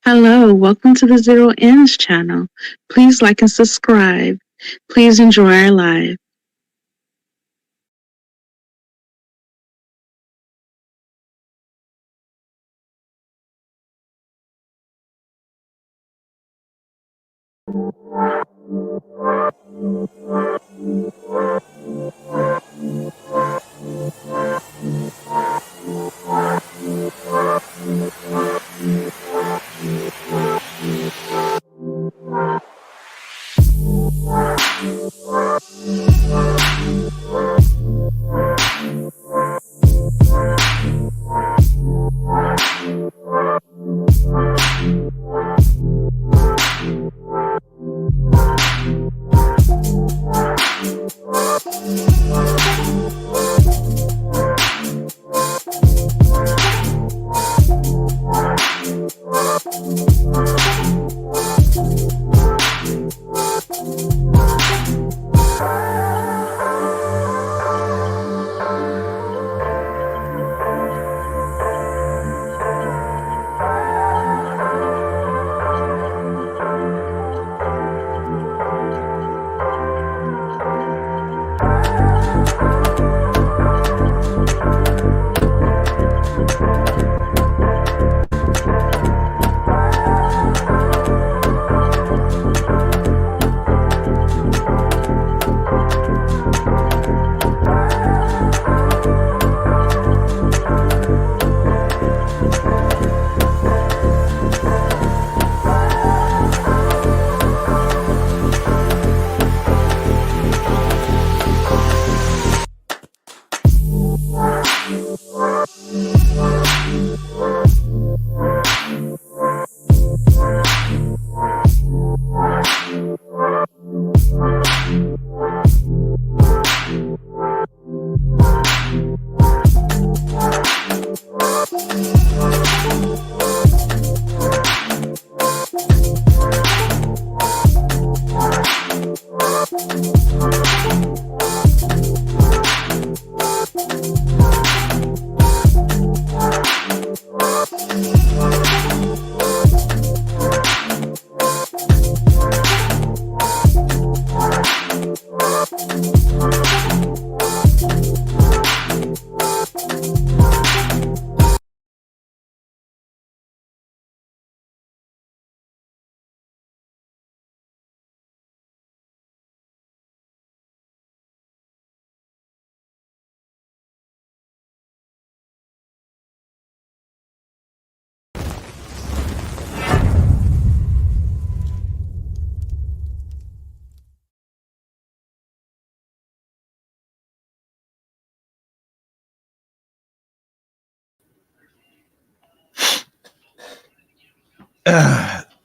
Hello, welcome to the Zero Ends channel. Please like and subscribe. Please enjoy our live.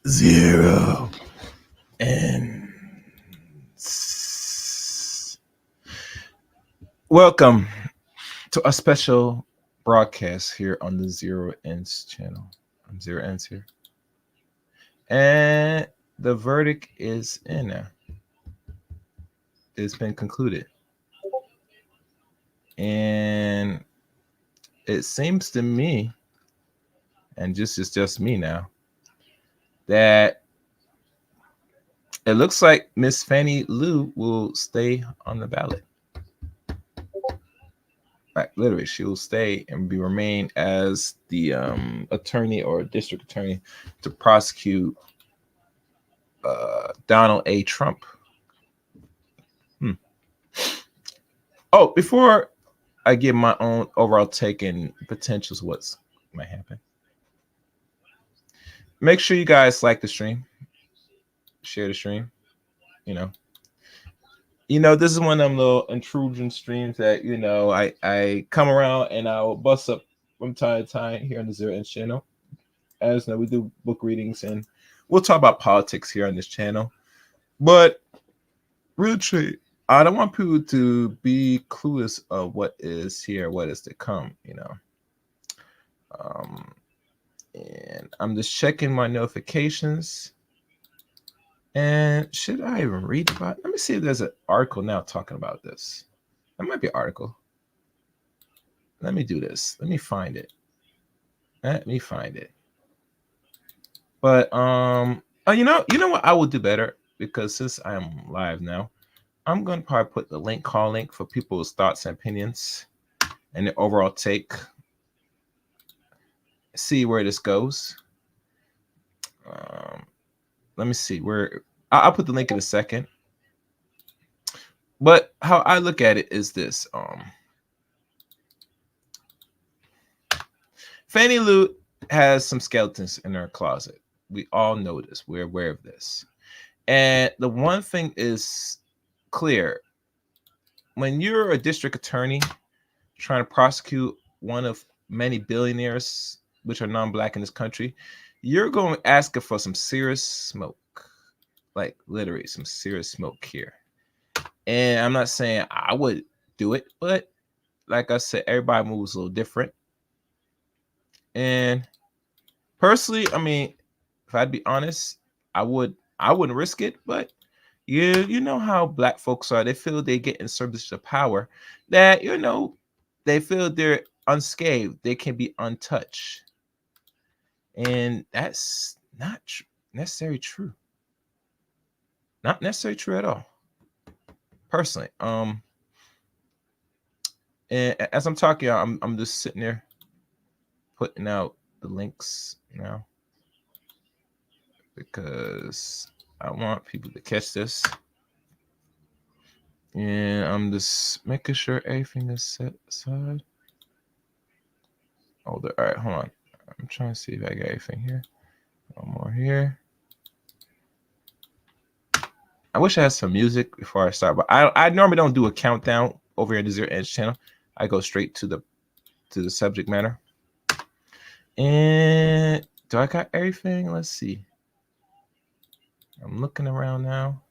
Zero and welcome to a special broadcast here on the Zero Ends channel. I'm Zero Ends here, and the verdict is in now. It's been concluded, and it seems to me, and it's just me now, that it looks like Miss Fani Lou will stay on the ballot. Like literally, she will stay and remain as the attorney or district attorney to prosecute Donald A. Trump. Oh, before I give my own overall take and potentials, what's might happen. Make sure you guys like the stream, share the stream. This is one of them little intrusion streams that I come around and I'll bust up from time to time here on the Zero Inch channel. As you know, we do book readings and we'll talk about politics here on this channel. But really, I don't want people to be clueless of what is here, what is to come, And I'm just checking my notifications. And should I even read about it? Let me see if there's an article now talking about this. There might be an article. Let me do this. Let me find it. But you know what I will do better, because since I am live now, I'm gonna probably put the call link for people's thoughts and opinions and the overall take. See where this goes. Um, Let me see where I'll put the link in a second. But how I look at it is this: Fannie Lou has some skeletons in her closet. We all know this. We're aware of this. And the one thing is clear: when you're a district attorney trying to prosecute one of many billionaires which are non-black in this country, you're going to ask for some serious smoke, like literally some serious smoke here. And I'm not saying I would do it, but like I said, everybody moves a little different. And personally, I mean, if I'd be honest, I wouldn't risk it, but you know how black folks are. They feel they get in service of power, that they feel they're unscathed, they can be untouched. And that's not necessarily true. Not necessarily true at all. Personally. And as I'm talking, I'm just sitting there putting out the links now, because I want people to catch this. And I'm just making sure everything is set aside. All right, hold on. I'm trying to see if I got anything here. One more here. I wish I had some music before I start, but I normally don't do a countdown over here at the Zero Edge channel. I go straight to the subject matter. And do I got everything? Let's see. I'm looking around now.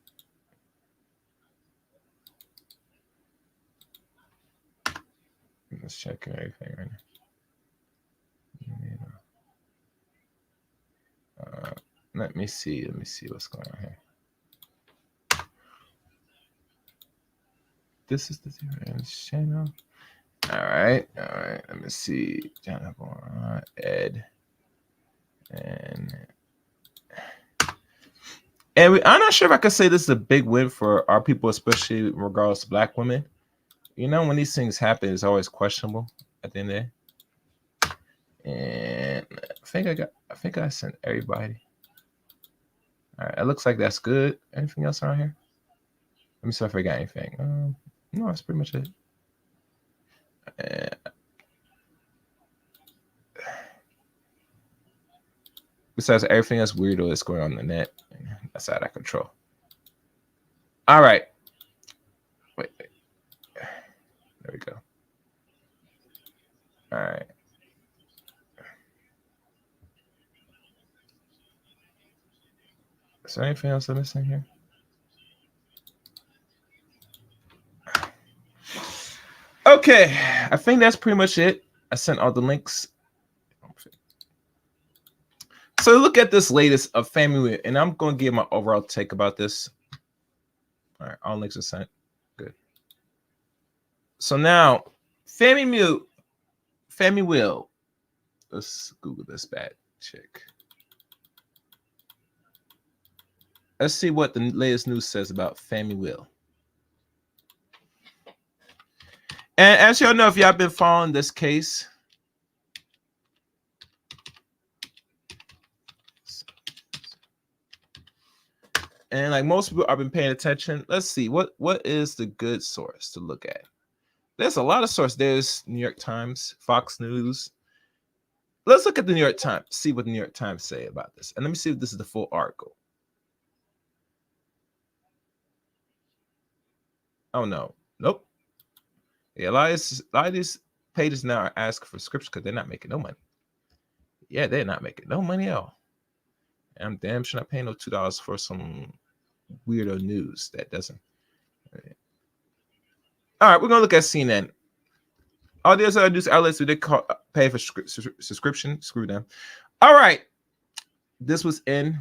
Let's check everything right now. Let me see what's going on here. This is the Zero Edge channel. All right. Let me see. Jonathan, Ed, and I'm not sure if I could say this is a big win for our people, especially in regards to black women. When these things happen, it's always questionable at the end of the day. And I think I sent everybody. All right, it looks like that's good. Anything else around here? Let me see if I got anything. No, that's pretty much it. Besides everything that's weirdo that's going on in the net, that's out of control. All right. Wait. There we go. All right. Is there anything else I'm missing here? Okay, I think that's pretty much it. I sent all the links. So look at this latest of Fani, and I'm going to give my overall take about this. All right, all links are sent. Good. So now, Fani Will. Let's Google this bad chick. Let's see what the latest news says about Fani Will. And as y'all know, if y'all been following this case, and like most people have been paying attention, let's see what is the good source to look at. There's a lot of sources. There's New York Times, Fox News. Let's look at the New York Times, see what the New York Times say about this. And let me see if this is the full article. Oh, no. Nope. Yeah, a lot of these pages now are asking for scripts because they're not making no money. Yeah, they're not making no money at all. And I'm damn sure not paying no $2 for some weirdo news that doesn't. All right, we're going to look at CNN. All these other news outlets, they pay for subscription. Screw them. All right. This was in.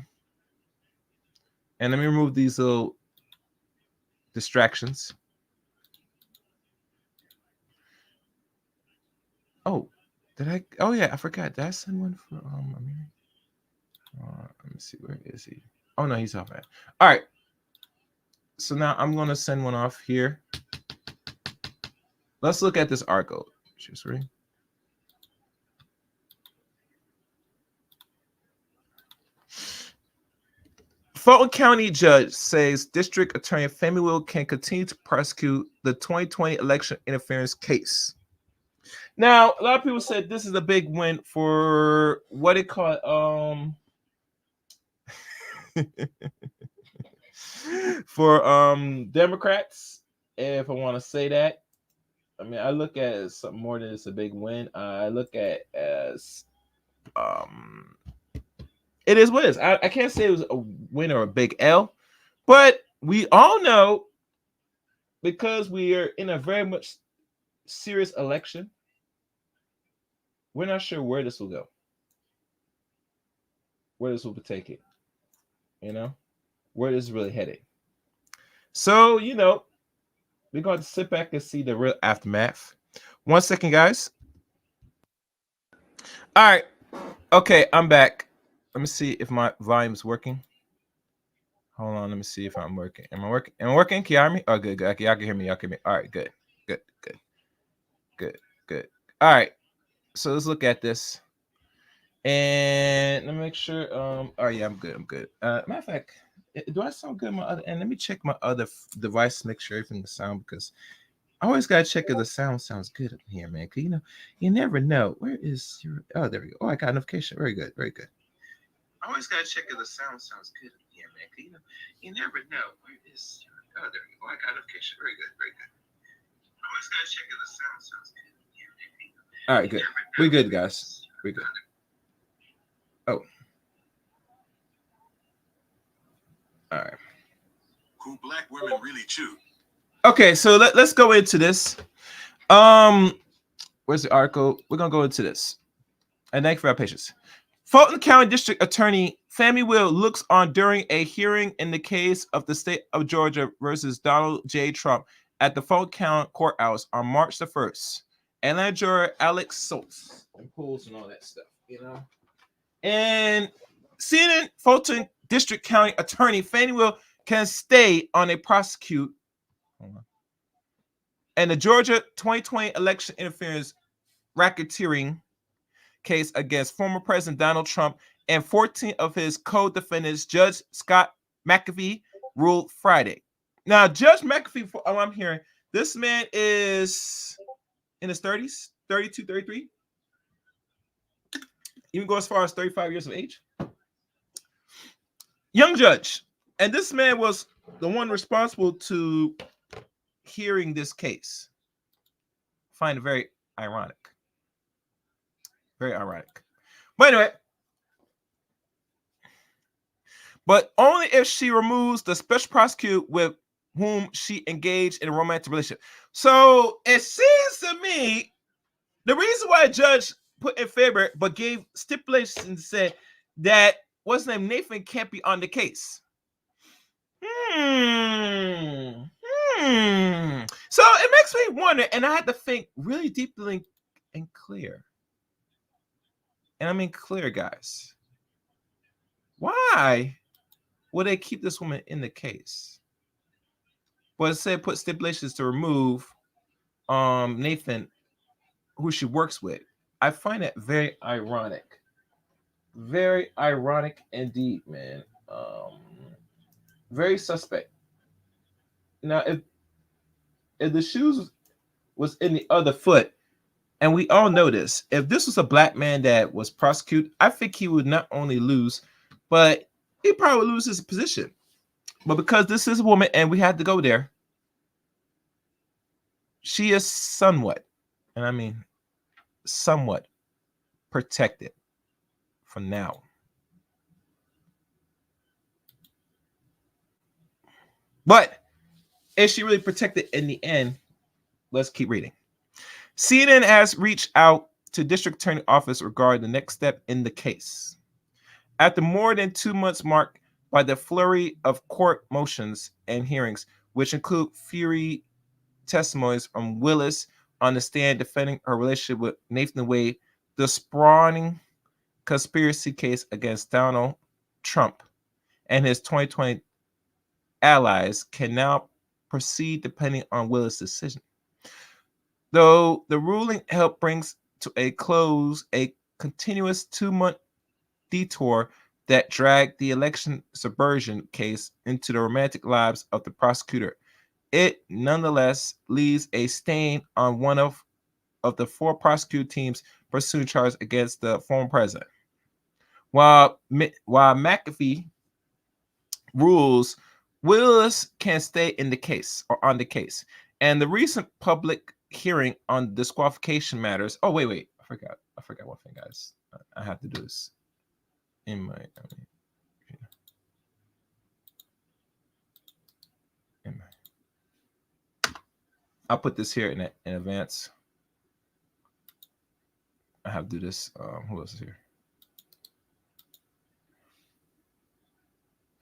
And let me remove these little distractions. Oh, did I? Oh, yeah, I forgot. Did I send one for Amiri? Let me see, where is he? Oh no, he's off. All right. So now I'm gonna send one off here. Let's look at this article. Just read. Fulton County judge says District Attorney Fani Willis can continue to prosecute the 2020 election interference case. Now, a lot of people said this is a big win for what they call for Democrats, if I want to say that. I mean, I look at it as something more than it's a big win. I look at it as it is what it is. I can't say it was a win or a big L, but we all know, because we are in a very much serious election, we're not sure where this will go, where this will take it, where this is really headed. So, we're going to sit back and see the real aftermath. 1 second, guys. All right. Okay, I'm back. Let me see if my volume's working. Hold on. Let me see if I'm working. Am I working? Am I working? Can you hear me? Oh, good. Okay, y'all can hear me. Y'all can hear me. All right, good. Good. All right. So let's look at this. And let me make sure. Oh, yeah, I'm good. Matter of fact, do I sound good on my other end? Let me check my other device to make sure everything is sound, because I always gotta check if the sound sounds good up here, man. Cause you never know. Where is your? Oh, there we go. Oh, I got notification. Very good. I always gotta check if the sound sounds good up here, man. Cause you never know. Where is your? Oh, there we go. Oh, I got notification. Very good. I always gotta check if the sound sounds good up here, man. All right, good. We good, guys. We good. Oh. All right. Who black women really choose. Okay, so let's go into this. Where's the article? We're gonna go into this. And thank you for your patience. Fulton County District Attorney Fani Willis looks on during a hearing in the case of the state of Georgia versus Donald J. Trump at the Fulton County Courthouse on March the 1st. Atlanta juror Alex Soltz and polls and all that stuff, And CNN Fulton District County Attorney Fani Willis can stay on a prosecute and the Georgia 2020 election interference racketeering case against former President Donald Trump and 14 of his co-defendants, Judge Scott McAfee ruled Friday. Now, Judge McAfee, from what I'm hearing, this man is in his 30s, 32, 33. Even go as far as 35 years of age. Young judge. And this man was the one responsible to hearing this case. I find it very ironic. Very ironic. But anyway, but only if she removes the special prosecutor with whom she engaged in a romantic relationship. So it seems to me the reason why a judge put in favor but gave stipulations and said that what's his name, Nathan, can't be on the case. So it makes me wonder, and I had to think really deeply and clear. And I mean clear, guys. Why would they keep this woman in the case? Well, it said put stipulations to remove Nathan, who she works with. I find that very ironic. Very ironic indeed, man. Very suspect. Now, if the shoes was in the other foot, and we all know this, if this was a black man that was prosecuted, I think he would not only lose, but he probably would lose his position. But because this is a woman and we had to go there, she is somewhat, and I mean somewhat, protected for now. But is she really protected in the end? Let's keep reading. CNN has reached out to District Attorney Office regarding the next step in the case. After more than 2 months marked by the flurry of court motions and hearings, which include fury testimonies from Willis on the stand defending her relationship with Nathan Wade, the sprawling conspiracy case against Donald Trump and his 2020 allies can now proceed depending on Willis' decision. Though the ruling helped brings to a close a continuous 2-month detour that dragged the election subversion case into the romantic lives of the prosecutor, it nonetheless leaves a stain on one of the 4 prosecution teams pursuing charges against the former president. While McAfee rules, Willis can stay in the case or on the case. And the recent public hearing on disqualification matters. Oh, wait. I forgot one thing, guys. I have to do this in my I'll put this here in advance. I have to do this. Who else is here?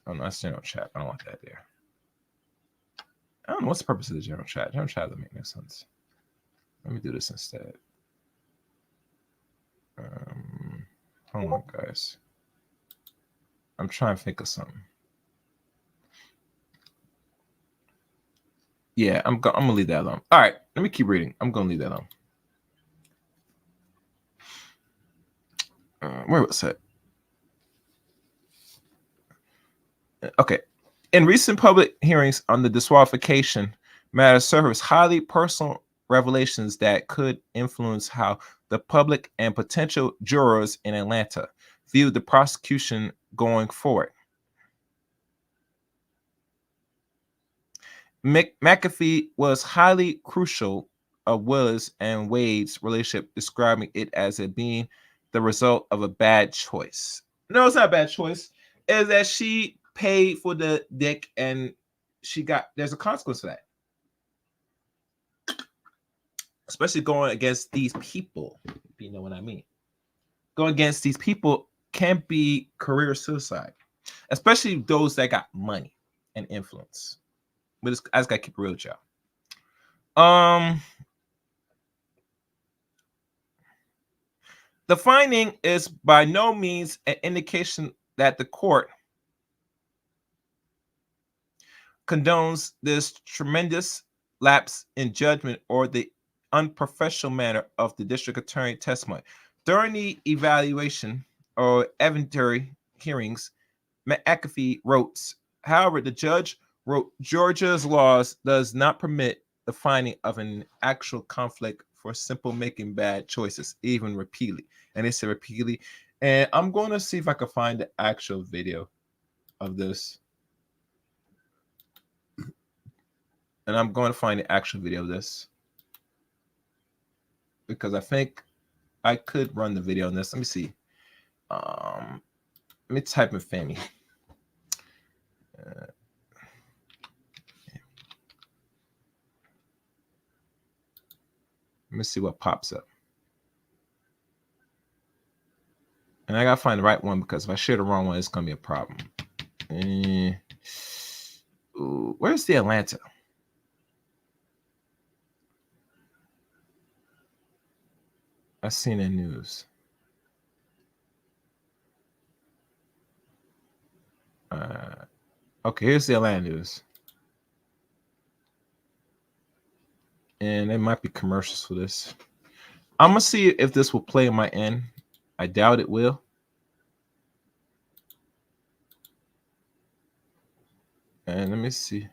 Oh no, that's general chat. I don't want that there. I don't know what's the purpose of the general chat. General chat doesn't make no sense. Let me do this instead. Hold on, guys. I'm trying to think of something. Yeah, I'm gonna leave that alone. All right, let me keep reading. I'm gonna leave that alone. Where was it? Okay. In recent public hearings on the disqualification matter surfaced highly personal revelations that could influence how the public and potential jurors in Atlanta viewed the prosecution going forward. McAfee was highly crucial of Willis and Wade's relationship, describing it as it being the result of a bad choice. No, it's not a bad choice. Is that she paid for the dick and there's a consequence to that. Especially going against these people, if you know what I mean. Going against these people can be career suicide, especially those that got money and influence. But I just gotta keep it real with y'all. The finding is by no means an indication that the court condones this tremendous lapse in judgment or the unprofessional manner of the district attorney testimony. During the evaluation or evidentiary hearings, McAfee wrote, however, the judge wrote, Georgia's laws does not permit the finding of an actual conflict for simple making bad choices, even repeatedly. And they said repeatedly. And I'm going to see if I can find the actual video of this. And I'm going to find the actual video of this, because I think I could run the video on this. Let me see. Let me type in Fani. Let me see what pops up. And I gotta find the right one, because if I share the wrong one, it's gonna be a problem. Where's the Atlanta? I seen the news. Okay, here's the Atlanta news. And there might be commercials for this. I'm gonna see if this will play in my end. I doubt it will. And let me see.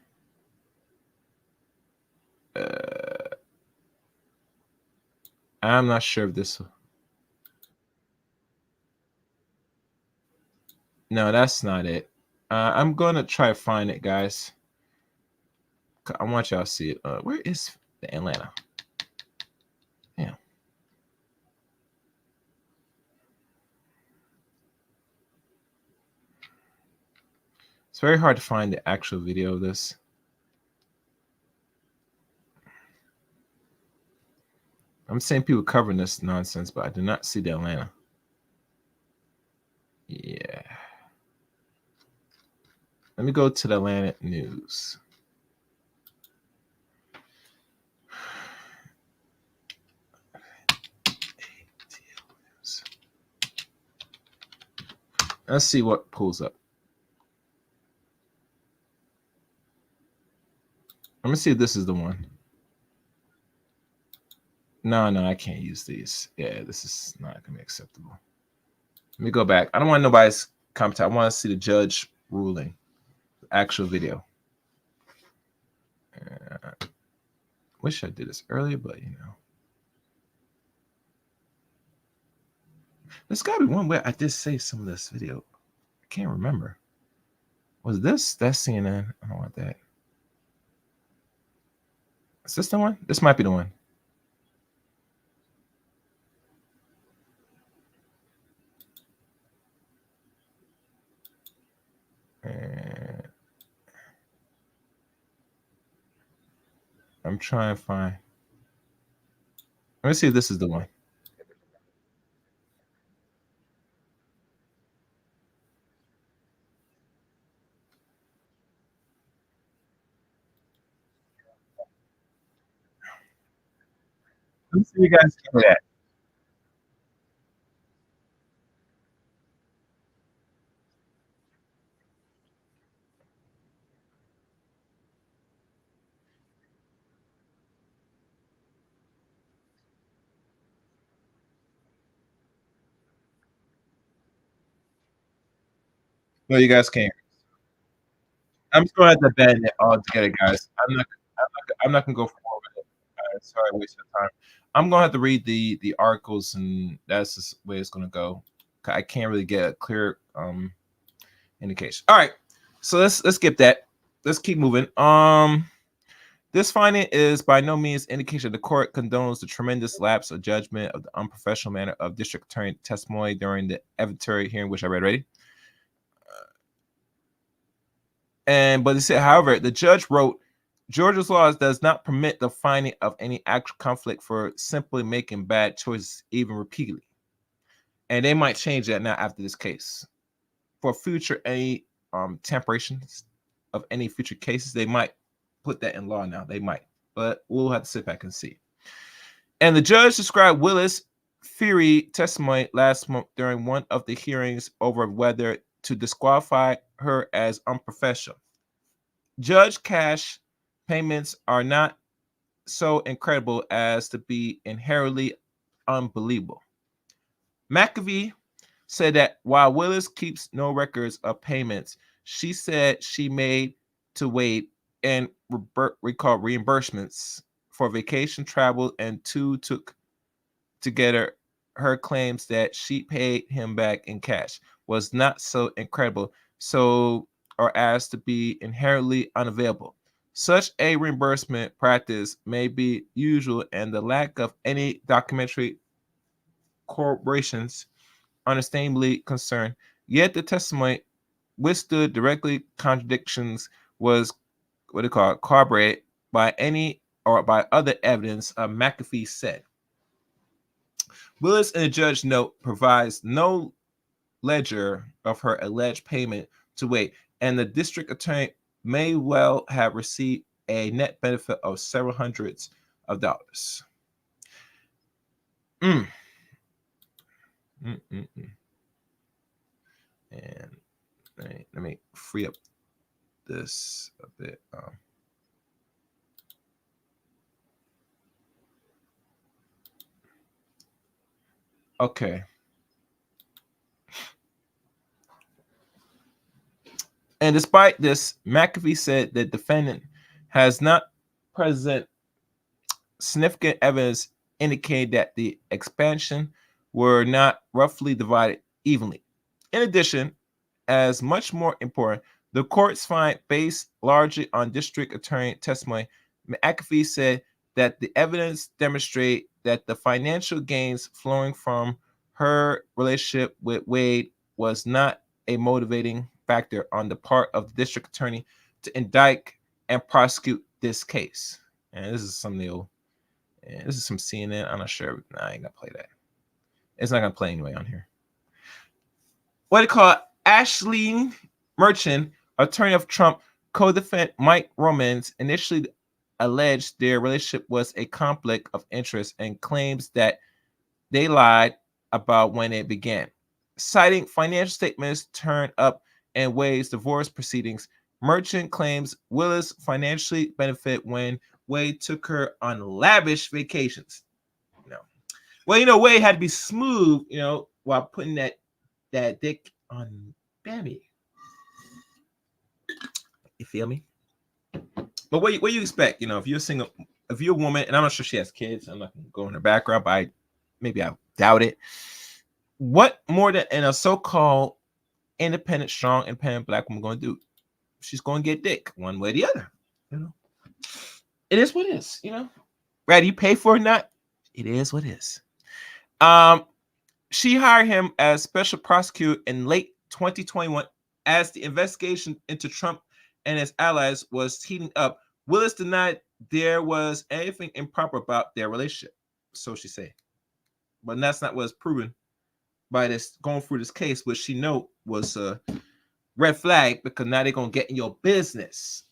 I'm not sure if this will. No, that's not it. I'm gonna try to find it, guys. I want y'all to see it. Where is the Atlanta? Yeah. It's very hard to find the actual video of this. I'm seeing people covering this nonsense, but I do not see the Atlanta. Yeah. Let me go to the Atlanta news. Let's see what pulls up. Let me see if this is the one. No, I can't use these. Yeah, this is not gonna be acceptable. Let me go back. I don't want nobody's comment. I want to see the judge ruling, the actual video. Wish I did this earlier, but you know. There's gotta be one where I did say some of this video. I can't remember. Was this? That's CNN. I don't want that. Is this the one? This might be the one. And I'm trying to find. Let me see if this is the one. Let me see if you guys can hear that. No, you guys can't. I'm just going to have to ban it all together, guys. I'm not gonna go forward with it. Sorry, waste your time. I'm gonna have to read the articles, and that's the way it's gonna go. I can't really get a clear indication. All right, so let's skip that. Let's keep moving. This finding is by no means indication the court condones the tremendous lapse of judgment of the unprofessional manner of district attorney testimony during the evidentiary hearing, which I read already. But it said, however, the judge wrote, Georgia's laws does not permit the finding of any actual conflict for simply making bad choices, even repeatedly. And they might change that now after this case. For future any temperations of any future cases, they might put that in law now. They might, but we'll have to sit back and see. And the judge described Willis' fiery testimony last month during one of the hearings over whether to disqualify her as unprofessional. Judge cash payments are not so incredible as to be inherently unbelievable. McAfee said that while Willis keeps no records of payments, she said she made to Wade and recall reimbursements for vacation travel, and two took together her claims that she paid him back in cash was not so incredible, so or as to be inherently unavailable. Such a reimbursement practice may be usual, and the lack of any documentary corroborations understandably concerned. Yet the testimony withstood directly contradictions, was what they call corroborated by any or by other evidence, McAfee said. Willis in the judge note provides no ledger of her alleged payment to Wade, and the district attorney may well have received a net benefit of several hundreds of dollars. And let me free up this a bit. Okay. And despite this, McAfee said the defendant has not present significant evidence indicating that the expansion were not roughly divided evenly. In addition, as much more important, the court's find based largely on district attorney testimony. McAfee said that the evidence demonstrate that the financial gains flowing from her relationship with Wade was not a motivating factor on the part of the district attorney to indict and prosecute this case. And this is some new, and this is some CNN. I'm not sure. Nah, I ain't gonna play that. It's not gonna play anyway on here. What do you call it? Ashley Merchant, attorney of Trump co-defendant Mike Romans, initially alleged their relationship was a conflict of interest and claims that they lied about when it began. Citing financial statements turned up in Wade's divorce proceedings, Merchant claims Willis financially benefit when Wade took her on lavish vacations. Well, Wade had to be smooth, while putting that dick on Bambi. You feel me? But what you expect, if you're single, if you're a woman, and I'm not sure she has kids, I'm not gonna go in her background, but I doubt it. What more than in a so-called independent, strong, independent black woman going to do? She's going to get dick one way or the other. It is what it is. Whether you pay for it or not, it is what it is. She hired him as special prosecutor in late 2021 as the investigation into Trump and his allies was heating up. Willis denied there was anything improper about their relationship, so she said. But that's not what was proven by this going through this case, which she know was a red flag because now they're gonna get in your business.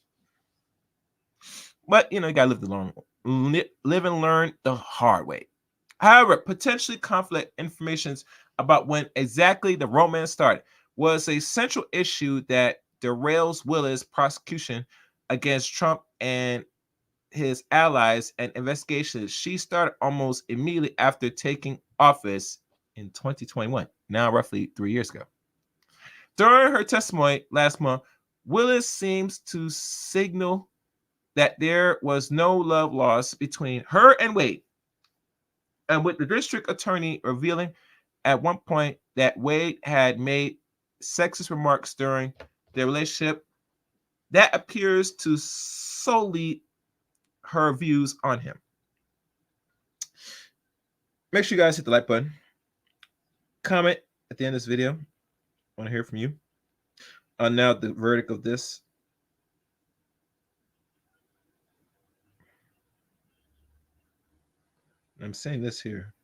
But you gotta live and learn the hard way. However, potentially conflict information about when exactly the romance started was a central issue that derails Willis' prosecution against Trump and his allies and investigations. She started almost immediately after taking office in 2021, now roughly 3 years ago. During her testimony last month, Willis seems to signal that there was no love lost between her and Wade, and with the district attorney revealing at one point that Wade had made sexist remarks during their relationship, that appears to solely her views on him. Make sure you guys hit the like button. Comment at the end of this video. I want to hear from you on now the verdict of this. I'm saying this here.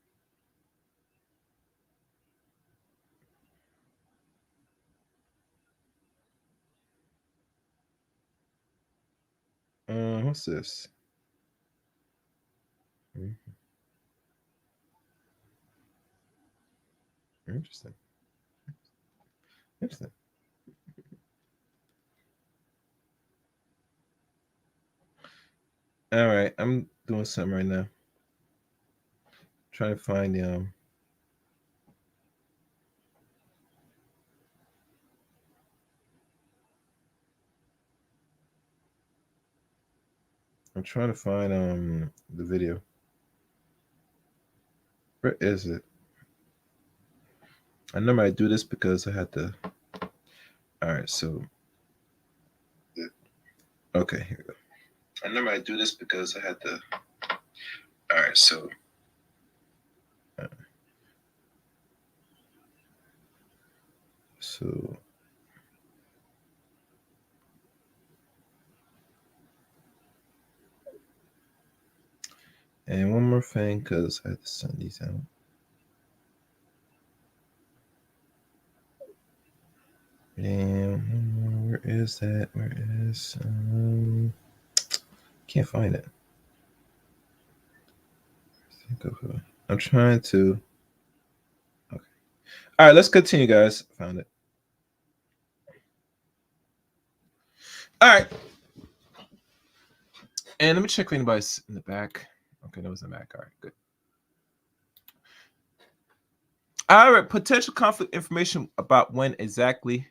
What's this? Interesting. All right, I'm doing something right now. Trying to find the I'm trying to find the video. Where is it? I know I do this because I had to. All right, so okay, here we go. I know I do this because I had to. All right, so. So. And one more thing, because I had to send these out. And where is that? Where is can't find it. I'm trying to. Okay. All right, let's continue, guys. Found it. All right. And let me check if anybody's in the back. Okay, that was in the back. All right, good. All right, potential conflict information about when exactly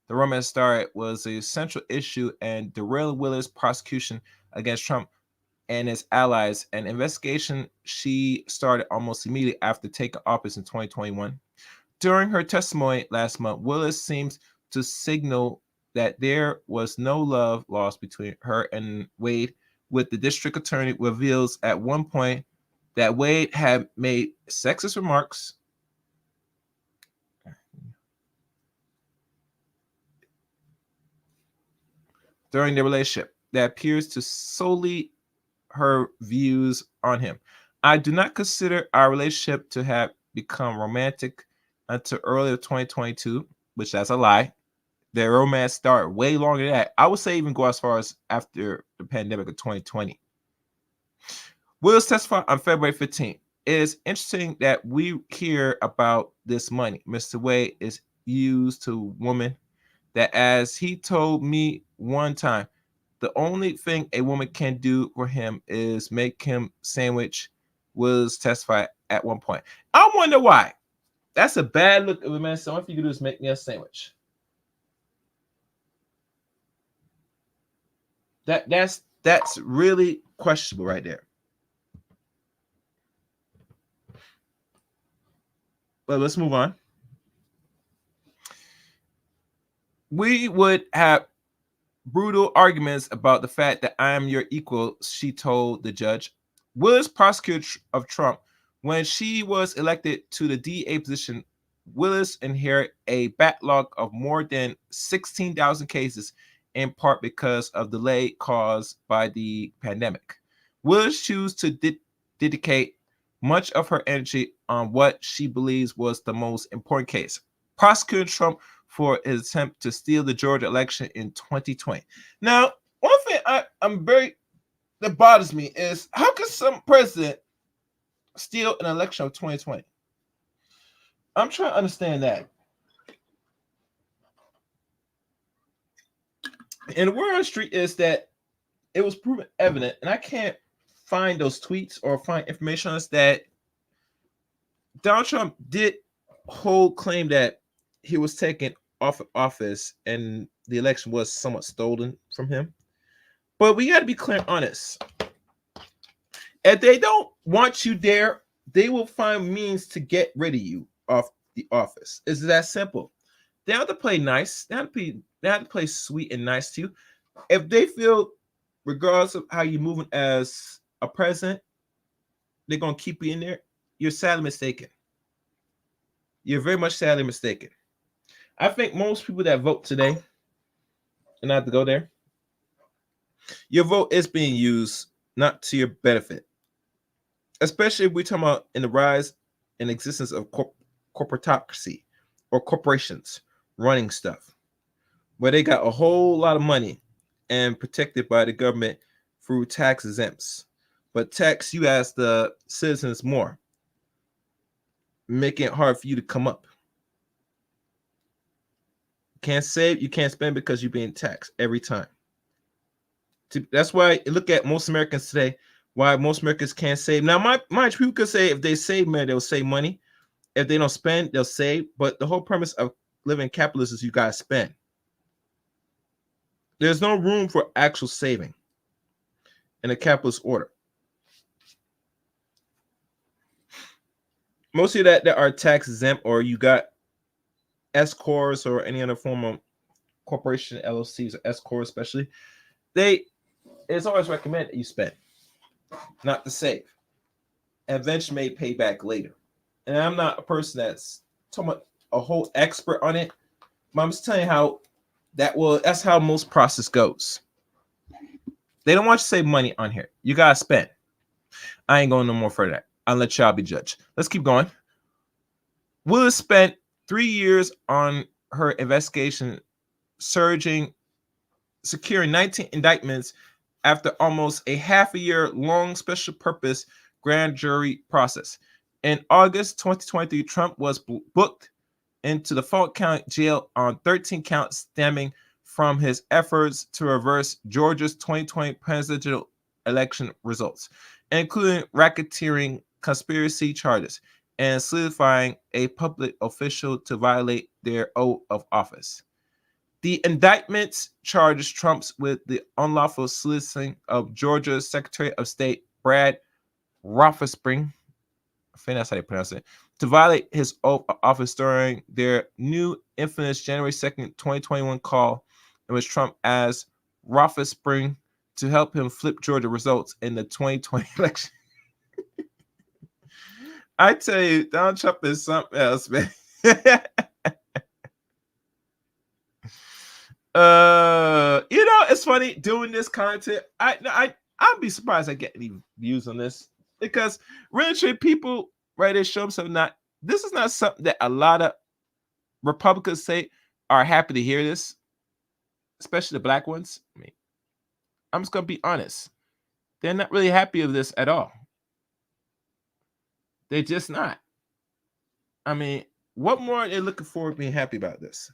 the romance started was a central issue and derailed Willis' prosecution against Trump and his allies. An investigation she started almost immediately after taking office in 2021. During her testimony last month, Willis seems to signal that there was no love lost between her and Wade, with the district attorney reveals at one point that Wade had made sexist remarks during their relationship that appears to solely her views on him. I do not consider our relationship to have become romantic until early 2022, which that's a lie. Their romance started way longer than that. I would say even go as far as after the pandemic of 2020. Willis testified on February 15th. It is interesting that we hear about this money Mr. Wade is used to women that, as he told me one time. The only thing a woman can do for him is make him sandwich. Willis testified at one point. I wonder why. That's a bad look of a man. So all you can do is make me a sandwich. That's really questionable right there. But let's move on. We would have brutal arguments about the fact that I am your equal, she told the judge. Willis, prosecutor of Trump, when she was elected to the DA position, Willis inherited a backlog of more than 16,000 cases, in part because of delay caused by the pandemic. Willis chose to dedicate much of her energy on what she believes was the most important case, prosecuting Trump for his attempt to steal the Georgia election in 2020. Now, one thing that bothers me is how can some president steal an election of 2020? I'm trying to understand that. And the word on the street is that it was proven evident, and I can't find those tweets or find information on this, that Donald Trump did hold claim that he was taken off of office and the election was somewhat stolen from him. But we got to be clear and honest. If they don't want you there, they will find means to get rid of you off the office. It's that simple. They have to play nice. They have to play sweet and nice to you. If they feel, regardless of how you're moving as a president, they're going to keep you in there, you're sadly mistaken. You're very much sadly mistaken. I think most people that vote today, and I have to go there, your vote is being used not to your benefit. Especially if we're talking about in the rise and existence of corporatocracy or corporations running stuff, where they got a whole lot of money and protected by the government through tax exempts, but tax you as the citizens more, making it hard for you to come up. Can't save, you can't spend because you're being taxed every time. That's why you look at most Americans today, why most Americans can't save. Now, my people could say if they save money, they'll save money. If they don't spend, they'll save. But the whole premise of living capitalist is you got to spend. There's no room for actual saving in a capitalist order. Most of that are tax exempt, or you got S corps or any other form of corporation, LLCs or S corps especially. It's always recommended that you spend, not to save. And eventually may pay back later. And I'm not a person that's talking about a whole expert on it, but I'm just telling you how that's how most process goes. They don't want you to save money on here. You gotta spend. I ain't going no more further. I'll let y'all be judged. Let's keep going. Willis spent 3 years on her investigation, securing 19 indictments after almost a half a year long special purpose grand jury process. In August 2023, Trump was booked into the Fulton County Jail on 13 counts stemming from his efforts to reverse Georgia's 2020 presidential election results, including racketeering, conspiracy charges, and solidifying a public official to violate their oath of office. The indictments charges Trump with the unlawful soliciting of Georgia's Secretary of State Brad Raffensperger, I think that's how you pronounce it, to violate his oath of office during their new infamous January 2nd, 2021 call, in which Trump asked Raffensperger to help him flip Georgia results in the 2020 election. I tell you, Donald Trump is something else, man. It's funny doing this content. I'd be surprised I get any views on this, because really people right there show themselves this is not something that a lot of Republicans say are happy to hear this, especially the black ones. I mean, I'm just gonna be honest. They're not really happy of this at all. They're just not. I mean, what more are they looking for being happy about this?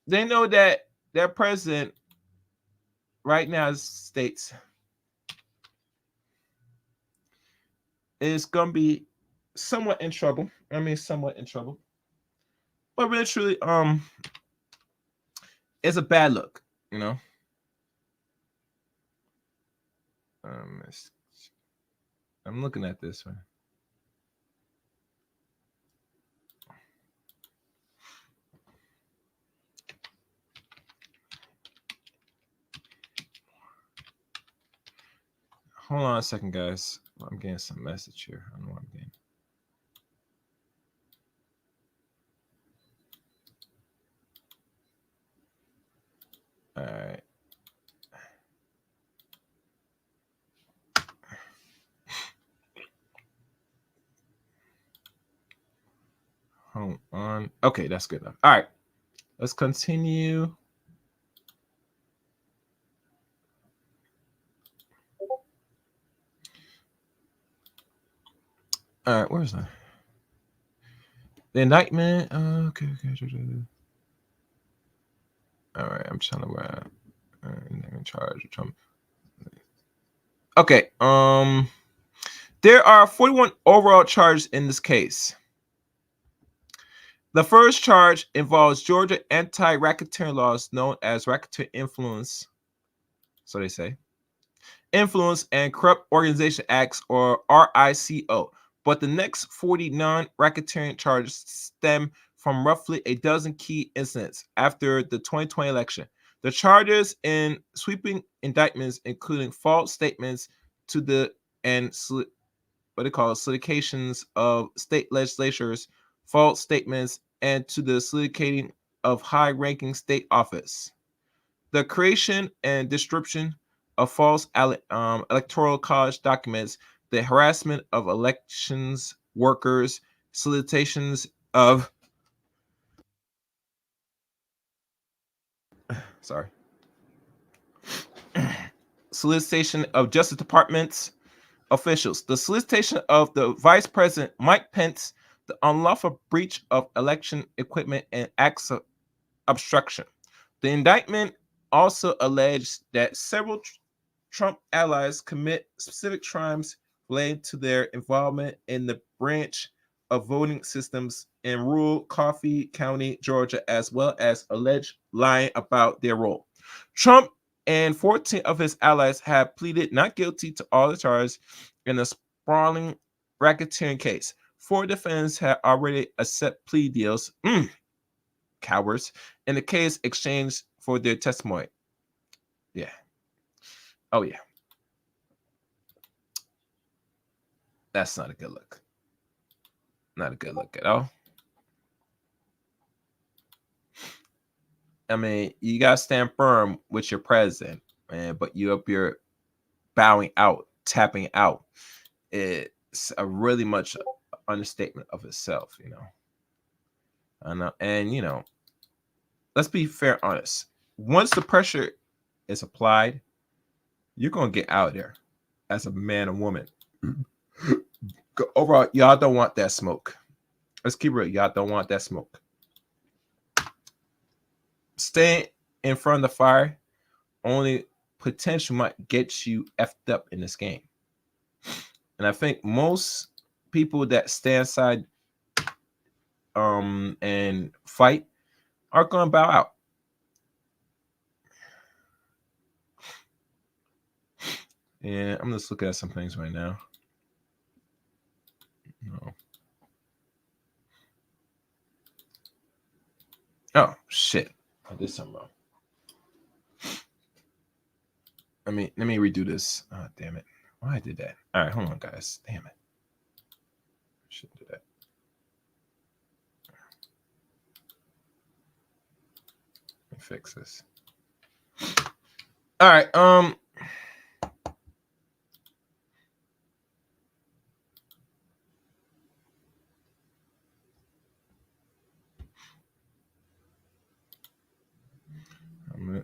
They know that their president right now states is gonna be somewhat in trouble. I mean, somewhat in trouble, but really, truly, it's a bad look, you know. I'm looking at this one. Hold on a second, guys. I'm getting some message here. I don't know what I'm getting. All right. Hold on. Okay, that's good enough. All right. Let's continue. All right, where's that? The indictment. Okay. All right, I'm trying to write. In charge of Trump. Okay. There are 41 overall charges in this case. The first charge involves Georgia anti-racketeering laws known as Racketeer Influence. So they say. Influence and Corrupt Organization Acts, or RICO. But the next 40 non-racketeering charges stem from roughly a dozen key incidents after the 2020 election. The charges in sweeping indictments, including false statements to the and what they call solicitation of state legislatures, false statements, and to the soliciting of high-ranking state office. The creation and distribution of false electoral college documents, the harassment of elections workers, solicitations of solicitation of Justice Department's officials, the solicitation of the Vice President Mike Pence, the unlawful breach of election equipment, and acts of obstruction. The indictment also alleged that several Trump allies commit specific crimes related to their involvement in the branch of voting systems in rural Coffee County, Georgia, as well as alleged lying about their role. Trump and 14 of his allies have pleaded not guilty to all the charges in the sprawling racketeering case. 4 defendants have already accepted plea deals, cowards, in the case exchanged for their testimony. Yeah. Oh, yeah. That's not a good look. Not a good look at all. I mean, you got to stand firm with your president, man, but you up here bowing out, tapping out. It's a really much understatement of itself, you know. And, you know, let's be fair, honest. Once the pressure is applied, you're going to get out of there as a man or woman. Overall, y'all don't want that smoke. Let's keep it real. Y'all don't want that smoke. Staying in front of the fire only potential might get you effed up in this game. And I think most people that stand aside and fight are going to bow out. And I'm just looking at some things right now. No. Oh, shit. I did something wrong. Let me redo this. Oh, damn it. Why I did that? All right, hold on, guys. Damn it. I shouldn't do that. Let me fix this. All right.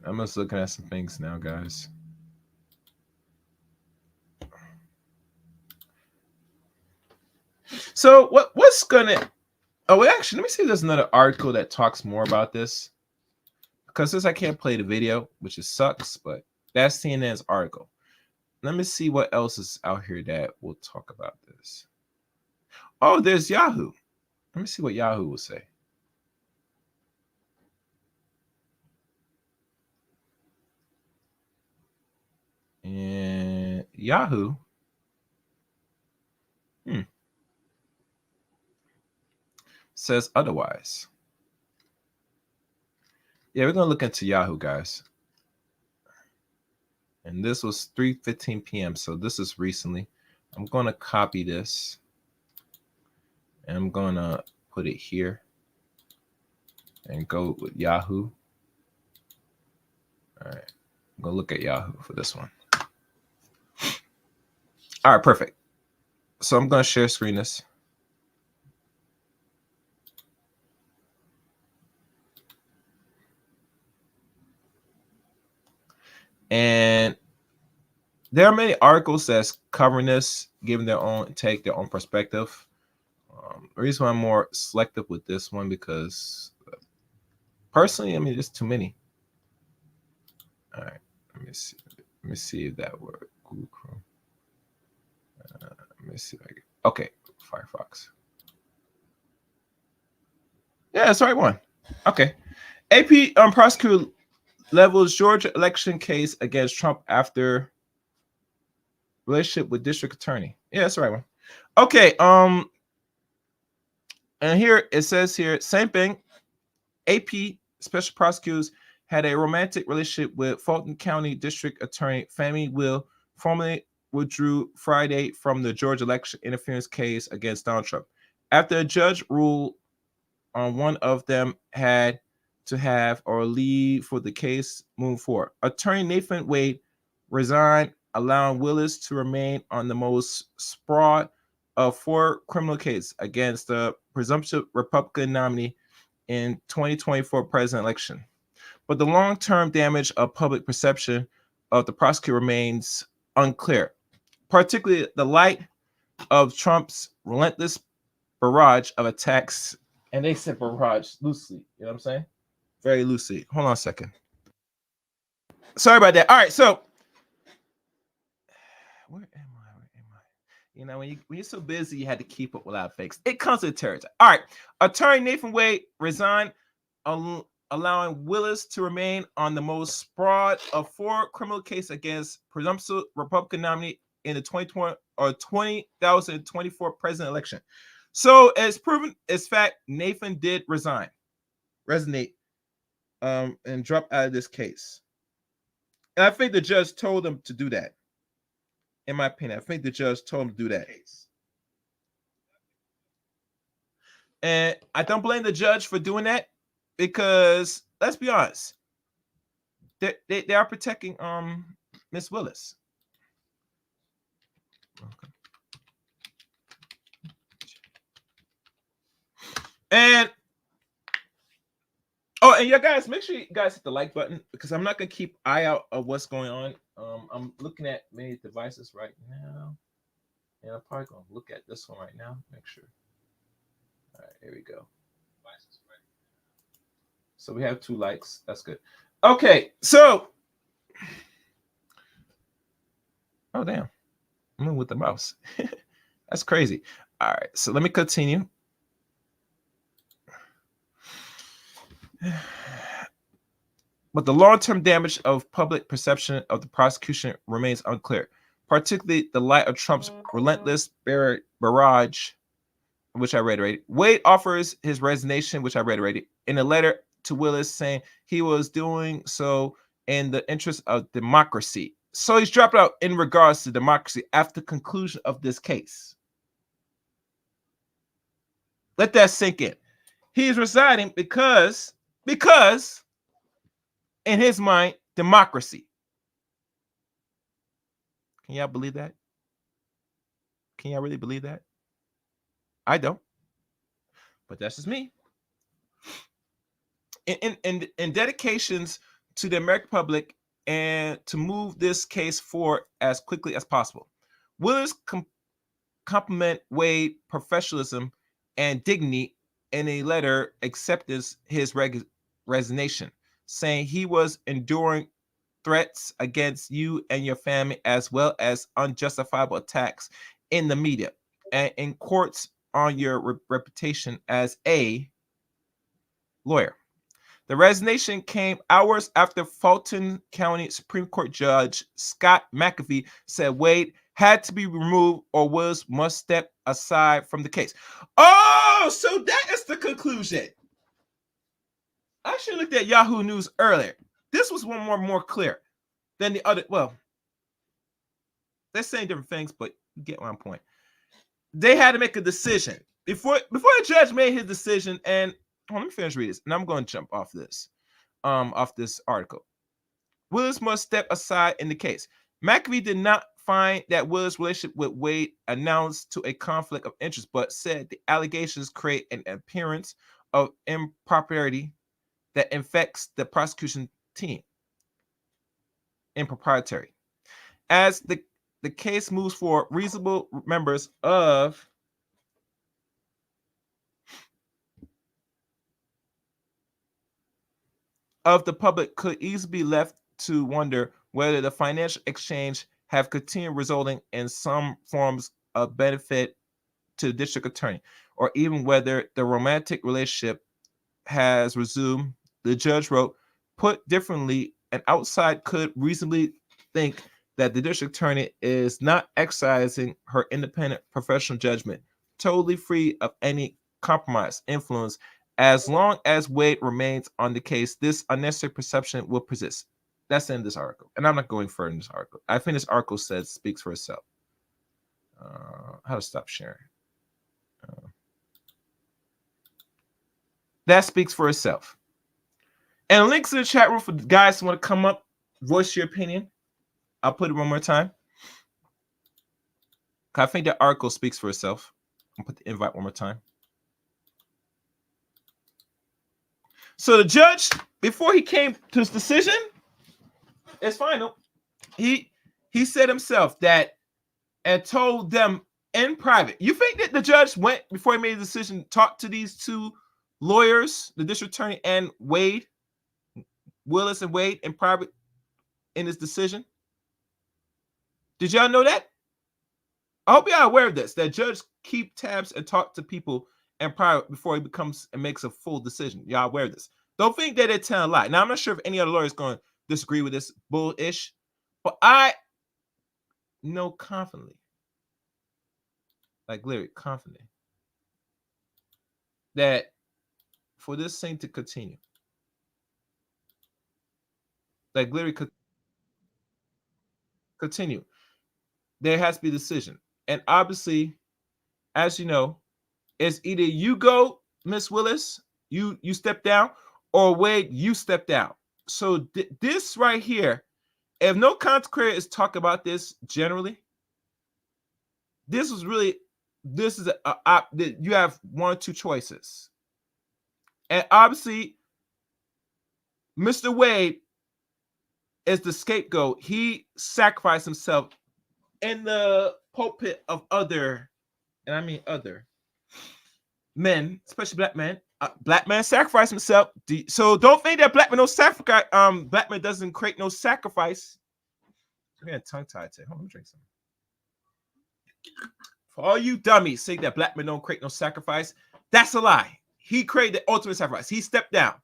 I'm just looking at some things now, guys. So what's gonna? Oh, wait, actually, let me see if there's another article that talks more about this. Because since I can't play the video, which sucks, but That's CNN's article. Let me see what else is out here that will talk about this. Oh, there's Yahoo. Let me see what Yahoo will say. And Yahoo. Says otherwise. Yeah, we're going to look into Yahoo, guys. And this was 3:15 p.m. So this is recently. I'm going to copy this. And I'm going to put it here. And go with Yahoo. All right. I'm going to look at Yahoo for this one. All right, perfect. So I'm going to share screen this. And there are many articles that's covering this, giving their own take, their own perspective. The reason why I'm more selective with this one because personally, I mean, there's too many. All right, let me see. Let me see if that works. Google Chrome. Let me see. Okay, Firefox. Yeah, that's the right one. Okay. AP prosecutor levels Georgia election case against Trump after relationship with district attorney. Yeah, that's the right one. Okay. And here it says here, same thing. AP special prosecutors had a romantic relationship with Fulton County District Attorney Fani Willis, formally withdrew Friday from the Georgia election interference case against Donald Trump. After a judge ruled on one of them had to have or leave for the case moving forward. Attorney Nathan Wade resigned, allowing Willis to remain on the most broad of 4 criminal cases against the presumptive Republican nominee in 2024 president election. But the long-term damage of public perception of the prosecutor remains unclear, particularly the light of Trump's relentless barrage of attacks. And they said barrage loosely, you know what I'm saying? Very loosely. Hold on a second. Sorry about that. All right, so where am I? You know, when you're so busy, you had to keep up without fakes. It comes with territory. All right. Attorney Nathan Wade resigned, allowing Willis to remain on the most broad of 4 criminal cases against presumptive Republican nominee in the 2024 president election. So as proven, as fact, Nathan did resonate, and drop out of this case. And I think the judge told him to do that. In my opinion, I think the judge told him to do that. And I don't blame the judge for doing that because let's be honest, they are protecting Miss Willis. Okay. And and you guys, make sure you guys hit the like button because I'm not gonna keep eye out of what's going on. I'm looking at many devices right now, and I'm probably gonna look at this one right now. Make sure. All right, here we go. So we have 2 likes. That's good. Okay, so oh damn, I'm in with the mouse. That's crazy. All right, so let me continue. But the long-term damage of public perception of the prosecution remains unclear, particularly the light of Trump's relentless barrage, which I reiterated. Wade offers his resignation, which I reiterated, in a letter to Willis saying he was doing so in the interest of democracy. So he's dropped out in regards to democracy after the conclusion of this case. Let that sink in. He's resigning because in his mind, democracy. Can y'all believe that? Can y'all really believe that? I don't. But that's just me. In dedications to the American public and to move this case forward as quickly as possible. Willis compliment Wade professionalism and dignity in a letter accepting his resignation, saying he was enduring threats against you and your family, as well as unjustifiable attacks in the media and in courts on your reputation as a lawyer. The resignation came hours after Fulton County Supreme Court Judge Scott McAfee said Wade had to be removed or Willis must step aside from the case. Oh, so that is the conclusion. I should have looked at Yahoo News earlier. This was one more clear than the other. Well, they're saying different things, but you get my point. They had to make a decision before the judge made his decision. And let me finish reading this, and I'm going to jump off this article. Willis must step aside in the case. McAfee did not find that Willis' relationship with Wade announced to a conflict of interest, but said the allegations create an appearance of impropriety that infects the prosecution team. Impropriety. As the case moves forward, reasonable members of the public could easily be left to wonder whether the financial exchange have continued, resulting in some forms of benefit to the district attorney, or even whether the romantic relationship has resumed. The judge wrote, put differently, an outside could reasonably think that the district attorney is not exercising her independent professional judgment, totally free of any compromise, influence. As long as Wade remains on the case, this unnecessary perception will persist. That's the end of this article. And I'm not going further in this article. I think this article speaks for itself. How to stop sharing. That speaks for itself. And links in the chat room for guys who want to come up, voice your opinion. I'll put it one more time. I think that article speaks for itself. I'll put the invite one more time. So the judge, before he came to his decision, it's final. He said himself that and told them in private. You think that the judge went before he made a decision, talked to these two lawyers, the district attorney and Wade, Willis and Wade, in private in his decision? Did y'all know that? I hope y'all are aware of this. That judge keep tabs and talk to people in private before he becomes and makes a full decision. Y'all aware of this? Don't think that they're telling a lie. Now, I'm not sure if any other lawyer is going to disagree with this bullish, but I know confidently, like literally confidently, that for this thing to continue, like literally continue, there has to be a decision. And obviously, as you know, it's either you go, Miss Willis, you step down, or Wade, you step down. So this right here, if no content creator is talking about this generally, this is you have one or two choices. And obviously, Mr. Wade is the scapegoat. He sacrificed himself in the pulpit of other, and I mean other men, especially black men. Black man sacrificed himself. So don't think that black man no sacrifice. Black man doesn't create no sacrifice. I'm getting tongue tied today. Hold on, let me drink some. For all you dummies saying that black men don't create no sacrifice, that's a lie. He created the ultimate sacrifice. He stepped down.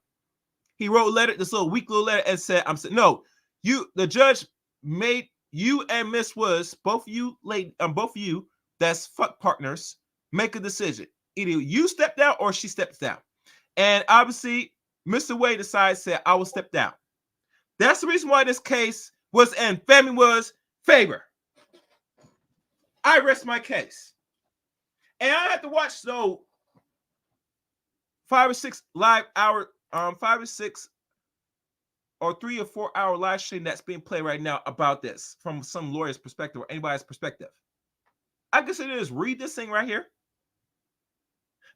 He wrote a letter, this little weak little letter, and said, "I'm saying no. The judge made you and Miss Woods, both of you, that's fuck partners, make a decision. Either you step down or she steps down." And obviously, Mr. Wade said, "I will step down." That's the reason why this case was in Fani Willis' favor. I rest my case. And I had to watch 5 or 6 live hour, 5 or 6 or 3 or 4 hour live stream that's being played right now about this from some lawyer's perspective or anybody's perspective. I consider this, read this thing right here.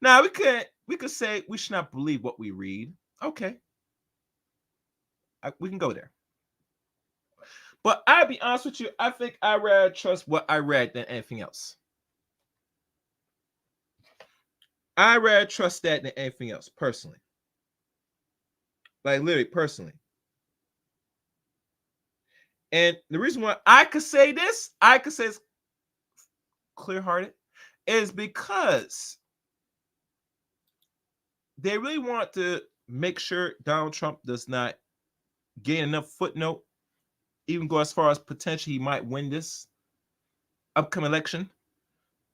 Now we could say we should not believe what we read. Okay. We can go there. But I'll be honest with you, I think I rather trust what I read than anything else. I rather trust that than anything else, personally. Like literally, personally. And the reason why I could say this, I could say it's clear-hearted, is because they really want to make sure Donald Trump does not gain enough footnote, even go as far as potentially he might win this upcoming election.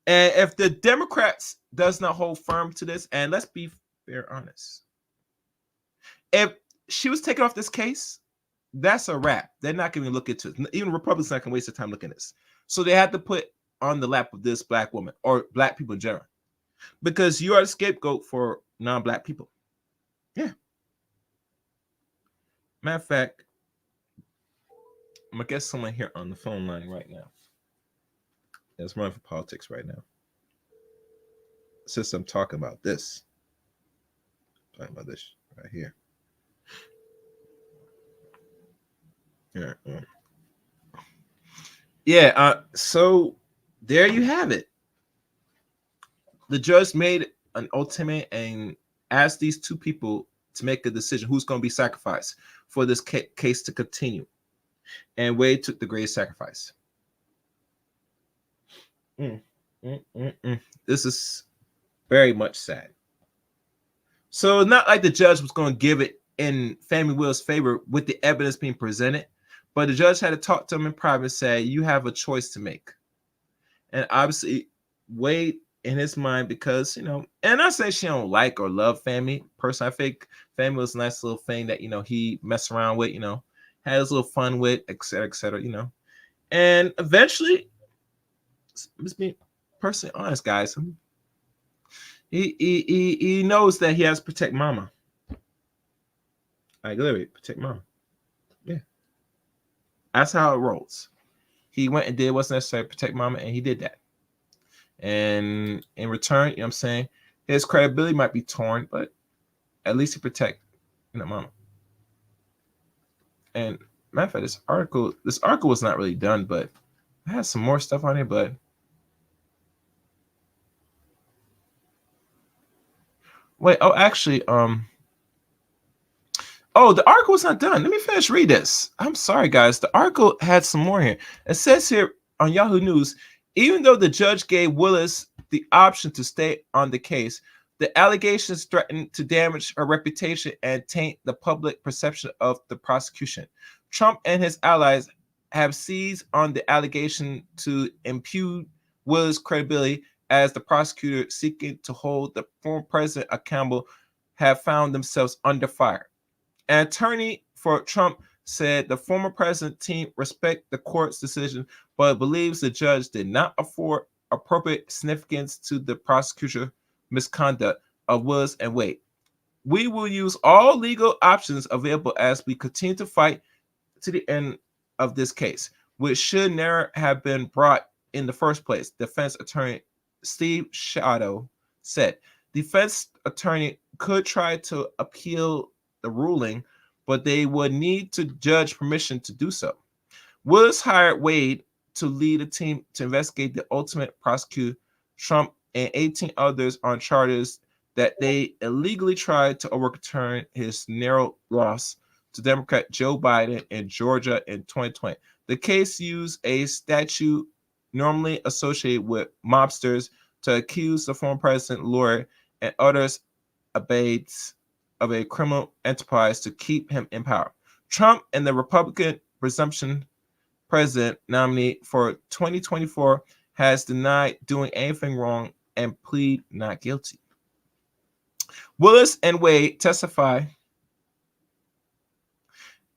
And if the Democrats does not hold firm to this, and let's be fair honest, if she was taken off this case, that's a wrap. They're not going to look into it. Even Republicans not going to waste their time looking at this. So they have to put on the lap of this black woman or black people in general, because you are the scapegoat for non-black people. Yeah. Matter of fact, I'm going to get someone here on the phone line right now that's running for politics right now. Since I'm talking about this right here. Yeah. So there you have it. The judge made an ultimate and asked these two people to make a decision who's going to be sacrificed for this case to continue. And Wade took the greatest sacrifice. This is very much sad. So it's not like the judge was going to give it in Fani Willis' favor with the evidence being presented, but the judge had to talk to him in private and say, you have a choice to make. And obviously, Wade, in his mind, because, and I say she don't like or love Fani. Personally, I think Fani was a nice little thing that, he messed around with, had his little fun with, et cetera. And eventually, let's be personally honest, guys, he knows that he has to protect mama. Like, literally, protect mama. Yeah. That's how it rolls. He went and did what's necessary to protect mama, and he did that. And in return, what I'm saying, his credibility might be torn, but at least he protect, mama. And matter of fact, this article was not really done, but I had some more stuff on here, but wait, actually, the article was not done. Let me finish read this. I'm sorry, guys. The article had some more here. It says here on Yahoo News, even though the judge gave Willis the option to stay on the case, the allegations threatened to damage her reputation and taint the public perception of the prosecution. Trump and his allies have seized on the allegation to impugn Willis' credibility as the prosecutor seeking to hold the former president accountable have found themselves under fire. An attorney for Trump said the former president team respect the court's decision, but believes the judge did not afford appropriate significance to the prosecution misconduct of Willis and Wade. We will use all legal options available as we continue to fight to the end of this case, which should never have been brought in the first place, defense attorney Steve Shadow said. Defense attorney could try to appeal the ruling, but they would need to judge permission to do so. Willis hired Wade to lead a team to investigate the ultimate prosecutor, Trump and 18 others on charges that they illegally tried to overturn his narrow loss to Democrat Joe Biden in Georgia in 2020. The case used a statute normally associated with mobsters to accuse the former president, lawyer, and others abets of a criminal enterprise to keep him in power. Trump and the Republican presumption president nominee for 2024 has denied doing anything wrong and plead not guilty. Willis and Wade testified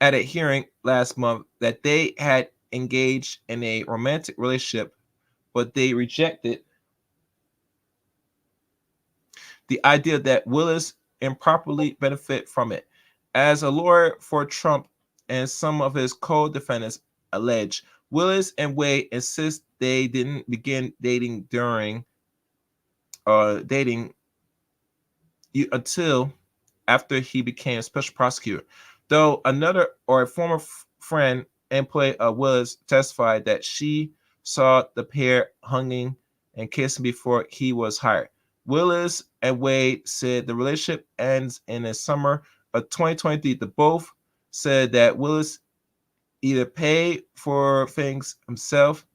at a hearing last month that they had engaged in a romantic relationship, but they rejected the idea that Willis improperly benefit from it. As a lawyer for Trump and some of his co-defendants allege, Willis and Wade insist they didn't begin dating until after he became a special prosecutor. Though another or a former friend employee of Willis testified that she saw the pair hugging and kissing before he was hired. Willis and Wade said the relationship ends in the summer of 2023. The both said that Willis either pay for things himself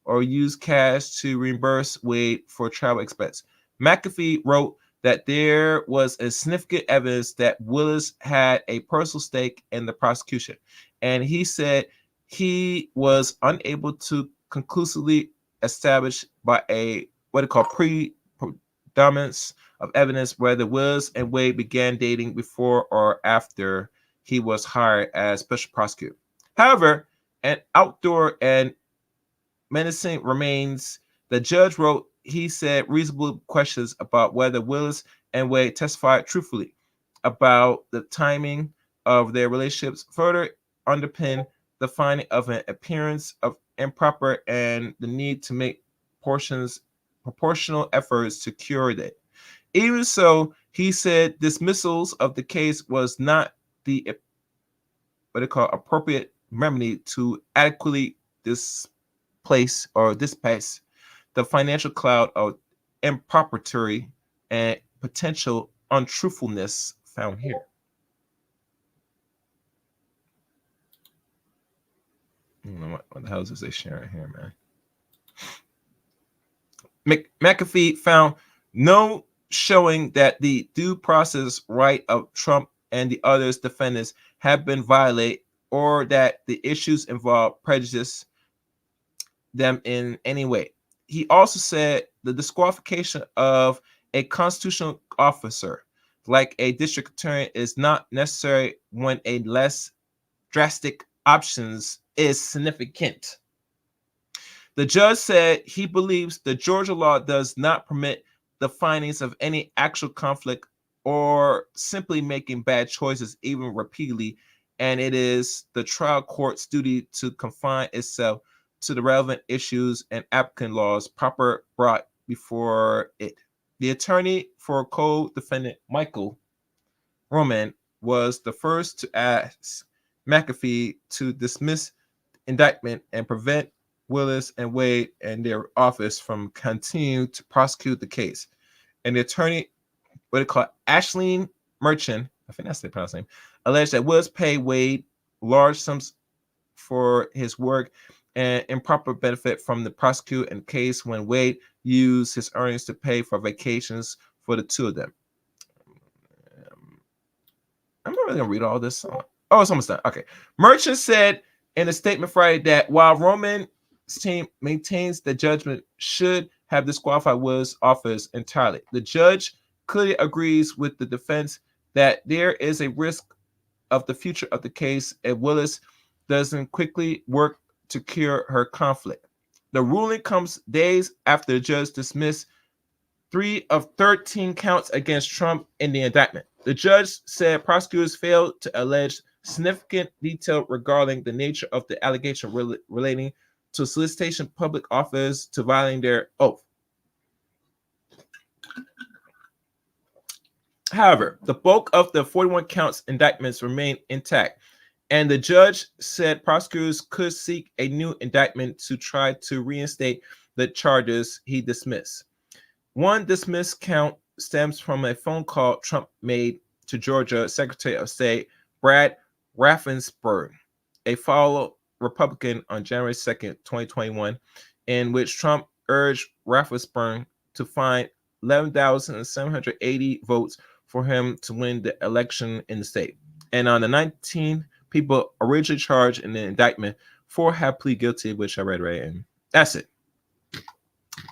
or use cash to reimburse Wade for travel expense. McAfee wrote that there was a significant evidence that Willis had a personal stake in the prosecution, and he said he was unable to conclusively establish by a what they call predominance of evidence whether Willis and Wade began dating before or after he was hired as special prosecutor. However, an outdoor and menacing remains. The judge wrote he said reasonable questions about whether Willis and Wade testified truthfully about the timing of their relationships further underpin the finding of an appearance of improper and the need to make proportional efforts to cure it. Even so, he said dismissals of the case was not the what they call appropriate remedy to adequately displace or dispace the financial cloud of impropriety and potential untruthfulness found here. What the hell is this they sharing here, man? McAfee found no showing that the due process right of Trump and the others defendants have been violated or that the issues involved prejudice them in any way. He also said the disqualification of a constitutional officer like a district attorney is not necessary when a less drastic options is significant. The judge said he believes the Georgia law does not permit the findings of any actual conflict or simply making bad choices even repeatedly, and it is the trial court's duty to confine itself to the relevant issues and applicant laws proper brought before it. The attorney for co-defendant Michael Roman was the first to ask McAfee to dismiss indictment and prevent Willis and Wade and their office from continuing to prosecute the case. And the attorney, what they call Ashleen Merchant, I think that's the pronounced name, alleged that Willis paid Wade large sums for his work and improper benefit from the prosecution case when Wade used his earnings to pay for vacations for the two of them. I'm not really gonna read all this. Oh, it's almost done. Okay. Merchant said in a statement Friday that while Roman's team maintains the judgment should have disqualified Willis' office entirely, the judge clearly agrees with the defense that there is a risk of the future of the case if Willis doesn't quickly work to cure her conflict. The ruling comes days after the judge dismissed 3 of 13 counts against Trump in the indictment. The judge said prosecutors failed to allege significant detail regarding the nature of the allegation relating to solicitation of public office to violating their oath. However, the bulk of the 41 counts indictments remain intact, and the judge said prosecutors could seek a new indictment to try to reinstate the charges he dismissed. One dismissed count stems from a phone call Trump made to Georgia Secretary of State Brad Raffensperger, a fellow Republican, on January 2nd, 2021, in which Trump urged Raffensperger to find 11,780 votes for him to win the election in the state. And on the 19 people originally charged in the indictment, 4 have pleaded guilty, which I read right, and that's it.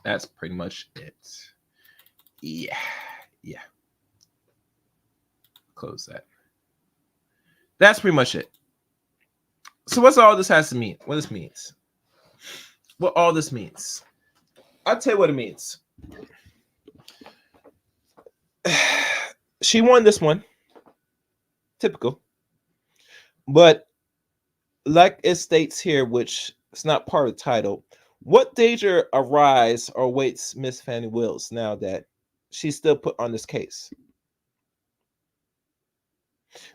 That's pretty much it. Yeah. Close that. That's pretty much it. So what's all this has to mean? What this means? What all this means? I'll tell you what it means. She won this one. Typical. But like it states here, which is not part of the title, what danger arise or awaits Miss Fani Willis now that she's still put on this case?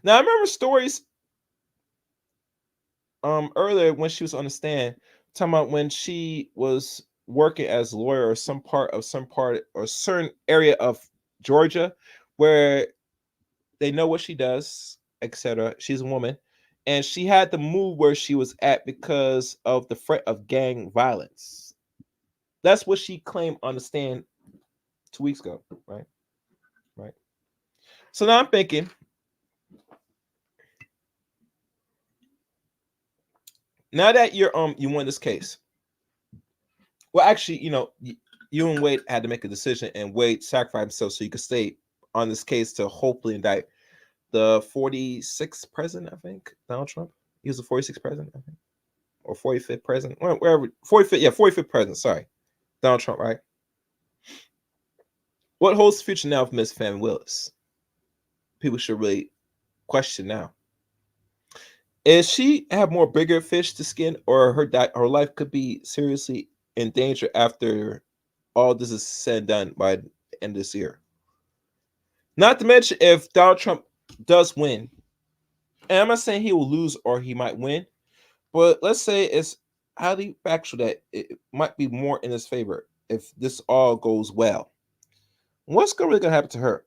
Now I remember stories earlier when she was on the stand talking about when she was working as a lawyer or some part or certain area of Georgia where they know what she does, etc. She's a woman, and she had to move where she was at because of the threat of gang violence. That's what she claimed on the stand 2 weeks ago, right? Right. So now I'm thinking, now that you won this case, well, actually, you and Wade had to make a decision, and Wade sacrificed himself so you could stay on this case to hopefully indict the 46th president, I think, Donald Trump. He was the 46th president, I think, or 45th president, wherever. 45th, yeah, 45th president. Sorry, Donald Trump, right? What holds the future now for Miss Fani Willis? People should really question now. Is she have more bigger fish to skin, or her life could be seriously in danger after all this is said and done by the end of this year? Not to mention, if Donald Trump does win, and I'm not saying he will lose or he might win, but let's say it's highly factual that it might be more in his favor if this all goes well. What's really gonna happen to her?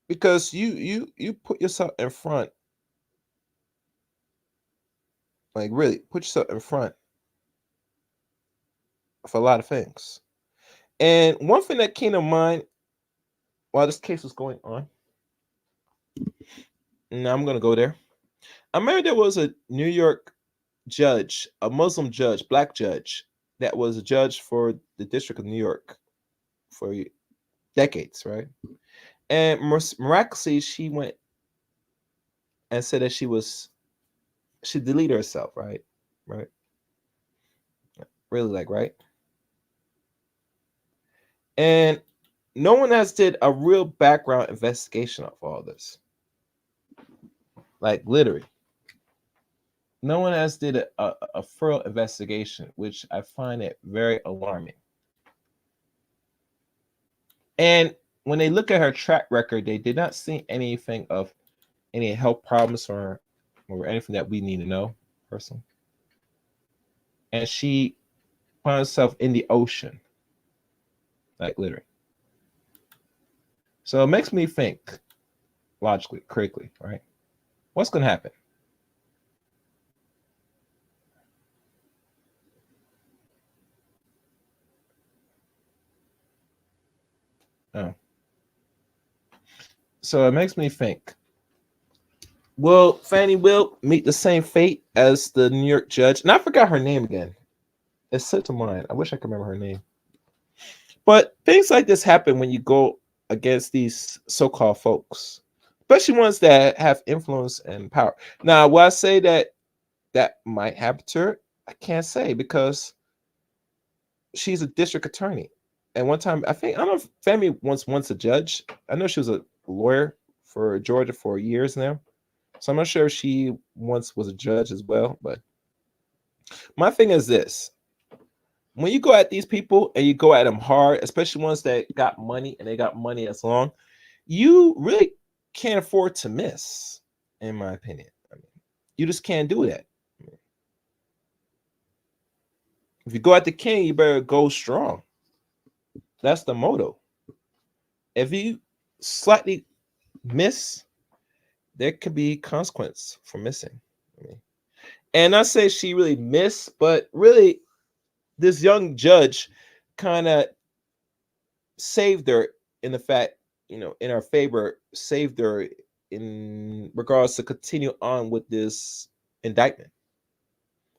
Because you put yourself in front, like really put yourself in front for a lot of things. And one thing that came to mind while this case was going on, now I'm gonna go there. I remember there was a New York judge, a Muslim judge, black judge, that was a judge for the District of New York for decades, right? And miraculously, she went and said that she deleted herself, right? Right? Really, like, right? And no one has did a real background investigation of all this. Like, literally. No one has did a thorough investigation, which I find it very alarming. And when they look at her track record, they did not see anything of any health problems or anything that we need to know personally. And she found herself in the ocean, like literally. So it makes me think logically, critically, right? What's going to happen? Oh. So it makes me think, will Fani Will meet the same fate as the New York judge? And I forgot her name again. It slipped to mind. I wish I could remember her name. But things like this happen when you go against these so-called folks, especially ones that have influence and power. Now, will I say that might happen to her? I can't say, because she's a district attorney. And one time, I don't know if Fami once a judge. I know she was a lawyer for Georgia for years now. So I'm not sure if she once was a judge as well. But my thing is this. When you go at these people and you go at them hard, especially ones that got money and they got money as long, you really can't afford to miss, in my opinion. I mean, you just can't do that. If you go at the king, you better go strong. That's the motto. If you slightly miss, there could be consequence for missing. And I say she really missed, but really, this young judge kind of saved her in the fact, in her favor, saved her in regards to continue on with this indictment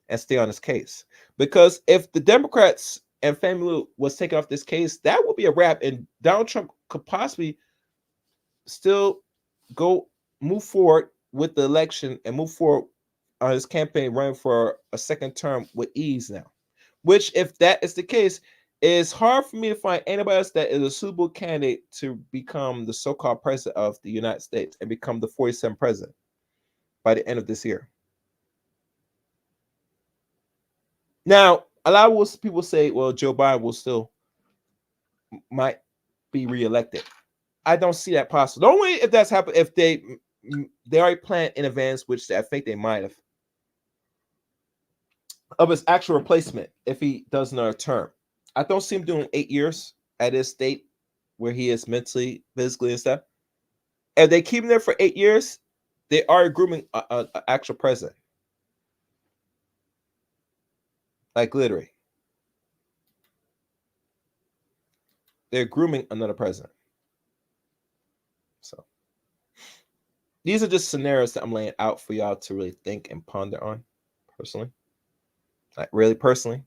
and stay on this case. Because if the Democrats and Fani was taken off this case, that would be a wrap, and Donald Trump could possibly still move forward with the election and move forward on his campaign, running for a second term with ease now. Which, if that is the case, it's hard for me to find anybody else that is a suitable candidate to become the so-called president of the United States and become the 47th president by the end of this year. Now, a lot of people say, well, Joe Biden might be reelected. I don't see that possible. The only way if that's happened, if they already planned in advance, which I think they might have, of his actual replacement if he does another term. I don't see him doing 8 years at his state where he is mentally, physically, and stuff. If they keep him there for 8 years, They are grooming a actual president, like literally. They're grooming another president. So these are just scenarios that I'm laying out for y'all to really think and ponder on, personally. Like really personally.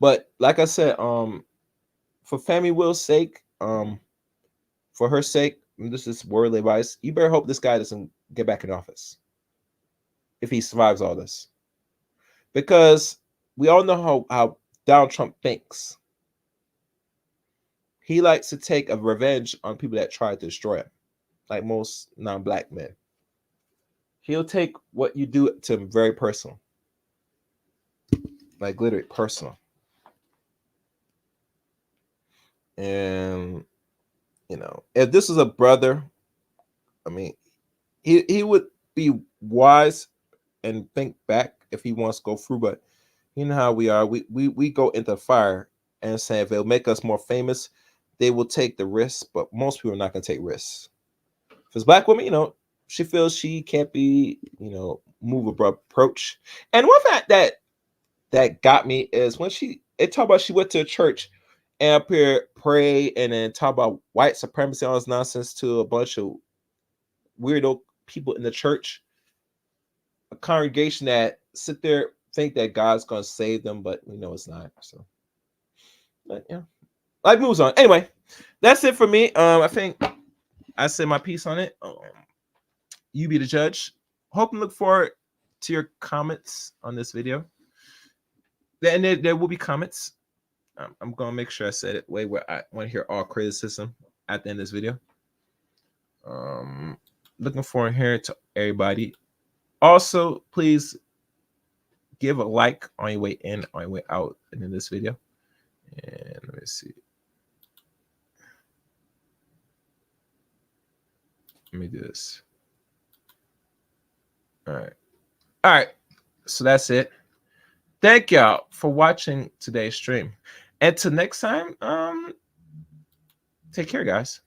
But like I said, for Fani Willis' sake, for her sake, this is worldly advice. You better hope this guy doesn't get back in office if he survives all this, because we all know how Donald Trump thinks. He likes to take a revenge on people that try to destroy him, like most non-black men. He'll take what you do to him very personal, like literally personal. And you know, if this was a brother, I mean, he would be wise and think back if he wants to go through. But you know how we are. We go into fire and say if it'll make us more famous, they will take the risk. But most people are not going to take risks. If it's black woman, you know, she feels she can't be, you know, move abrupt approach. And one fact that got me is when it talked about she went to a church and up here pray and then talk about white supremacy, all this nonsense to a bunch of weirdo people in the church, a congregation that sit there think that God's gonna save them, but we know it's not. So, but yeah, life moves on. Anyway, that's it for me. I think I said my piece on it. You be the judge. Hope and look forward to your comments on this video. And there will be comments. I'm gonna make sure I said it way where I want to hear all criticism at the end of this video. Looking forward to hearing to everybody. Also, please give a like on your way in, on your way out, and in this video. And let me see. Let me do this. All right. So that's it. Thank y'all for watching today's stream. And till next time, take care, guys.